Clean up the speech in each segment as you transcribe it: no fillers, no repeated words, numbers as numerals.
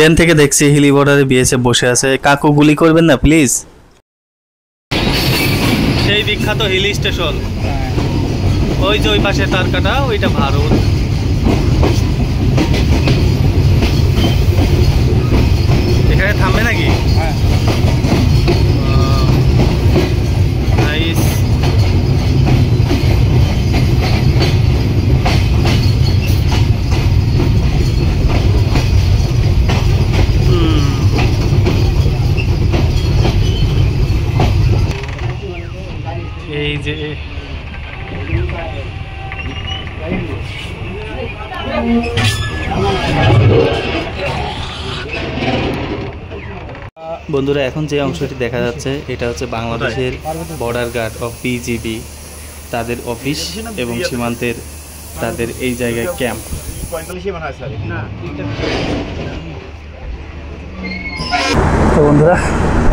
Train থেকে দেখছি হিলি বর্ডারে বিএসএফ বসে আছে। কাকু গুলি করবেন না প্লিজ। সেই বিখ্যাত হিলি স্টেশন, ওই যে ওই পাশে তার কাটা, ওইটা ভারত। এখানে থামবে নাকি? নাইস। এই যে বন্ধুরা, এখন যে অংশটি দেখা যাচ্ছে এটা হচ্ছে বাংলাদেশের বর্ডার গার্ড অফ বিজিবি, তাদের অফিস এবং সীমান্তের তাদের এই জায়গায় ক্যাম্প। তো বন্ধুরা,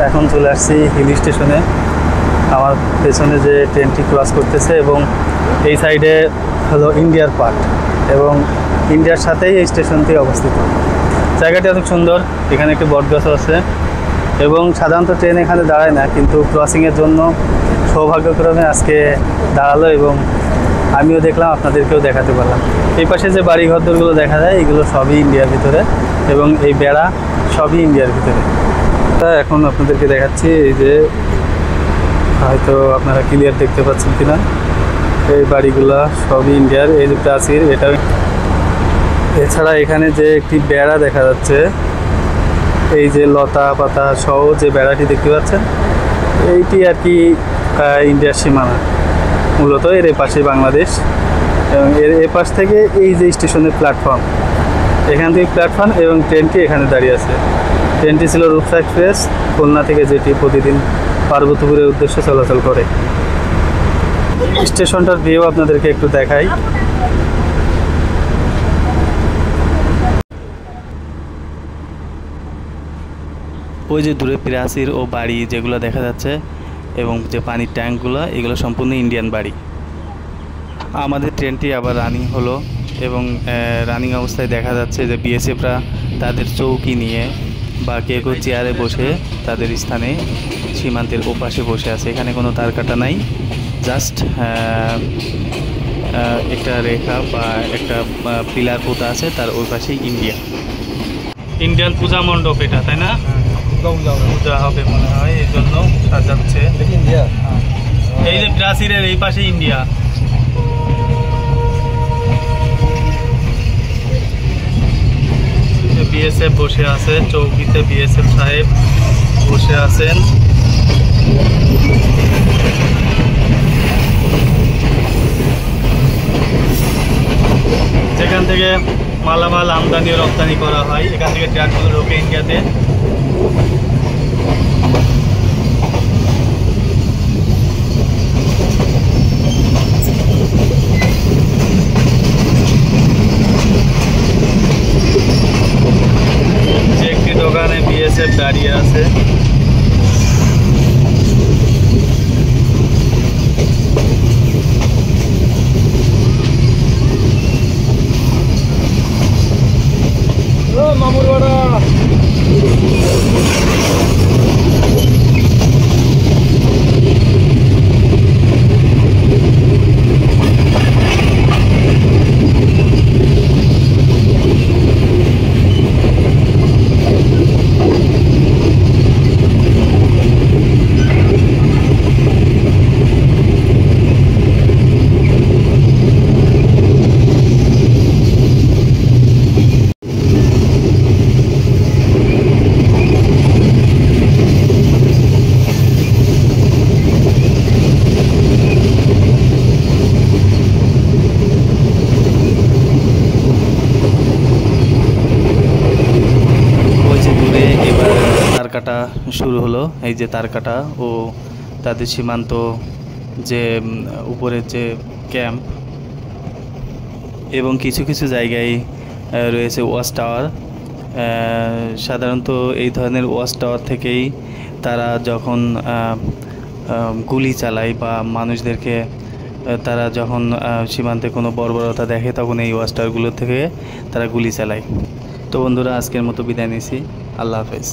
এখন চলে আসছি হিল স্টেশনে। আমার পেছনে যে ট্রেনটি ক্রস করতেছে এবং এই সাইডে হলো ইন্ডিয়ার পার্ট এবং ইন্ডিয়ার সাথেই এই স্টেশনটি অবস্থিত। জায়গাটি অনেক সুন্দর, এখানে একটি বটগাছ আছে এবং সাধারণত ট্রেন এখানে দাঁড়ায় না, কিন্তু ক্রসিংয়ের জন্য সৌভাগ্যক্রমে আজকে দাঁড়ালো এবং আমিও দেখলাম, আপনাদেরকেও দেখাতে পারলাম। এই পাশে যে বাড়িঘরগুলো দেখা যায় এগুলো সবই ইন্ডিয়ার ভিতরে এবং এই বেড়া সবই ইন্ডিয়ার ভিতরে। তা এখন আপনাদেরকে দেখাচ্ছি, এই যে হয়তো আপনারা ক্লিয়ার দেখতে পাচ্ছেন কিনা, এই বাড়িগুলো সবই ইন্ডিয়ার। এই যে প্রাচীর, এটা। এছাড়া এখানে যে একটি বেড়া দেখা যাচ্ছে, এই যে লতা পাতা সহ যে বেড়াটি দেখতে পাচ্ছেন, এইটি আর কি ইন্ডিয়ার সীমানা। মূলত এর পাশে বাংলাদেশ এবং এর এপাশ থেকে এই যে স্টেশনের প্ল্যাটফর্ম, এখান থেকে প্ল্যাটফর্ম এবং ট্রেনটি এখানে দাঁড়িয়ে আছে। ট্রেনটি ছিল রূপসা এক্সপ্রেস, খুলনা থেকে, যেটি প্রতিদিন পার্বতীপুরের উদ্দেশ্যে চলাচল করে। স্টেশনটার ভিউ আপনাদেরকে একটু দেখাই। ওই যে দূরে প্রাচীর ও বাড়ি যেগুলো দেখা যাচ্ছে এবং যে পানির ট্যাঙ্কগুলো, এগুলো সম্পূর্ণ ইন্ডিয়ান বাড়ি। আমাদের ট্রেনটি আবার রানিং হলো এবং রানিং অবস্থায় দেখা যাচ্ছে যে বিএসএফরা তাদের চৌকি নিয়ে বা কেউ কেউ চেয়ারে বসে তাদের স্থানে সীমান্তের ওপাশে বসে আছে। এখানে কোনো তার কাটা নাই, জাস্ট একটা রেখা বা একটা পিলার পোতা আছে, তার ওই পাশেই ইন্ডিয়া। ইন্ডিয়ান পূজা মণ্ডপ এটা, তাই না? পূজা হবে মনে হয়, এই জন্য সাজাচ্ছে। এই যে প্রাচীরের এই পাশে ইন্ডিয়া। বিএসএফ বসে আছে চৌকিতে, বিএসএফ সাহেব বসে আছেন। যেখান থেকে মালামাল আমদানি ও রপ্তানি করা হয়, এখান থেকে ট্রাকগুলো ঢোকে ইন্ডিয়াতে। যে একটি দোকানে বিএসএফ দাঁড়িয়ে আছে। কাটা শুরু হলো। এই যে তার কাটা ও তাদের সীমান্ত, যে উপরের যে ক্যাম্প এবং কিছু কিছু জায়গায় রয়েছে ওয়াচ টাওয়ার। সাধারণত এই ধরনের ওয়াচ টাওয়ার থেকেই তারা যখন গুলি চালায় বা মানুষদেরকে তারা যখন সীমান্তে কোনো বর্বরতা দেখে, তখন এই ওয়াচ টাওয়ারগুলো থেকে তারা গুলি চালায়। তো তো বন্ধুরা, আজকের মতো বিদায় নিছি। আল্লাহ হাফেজ।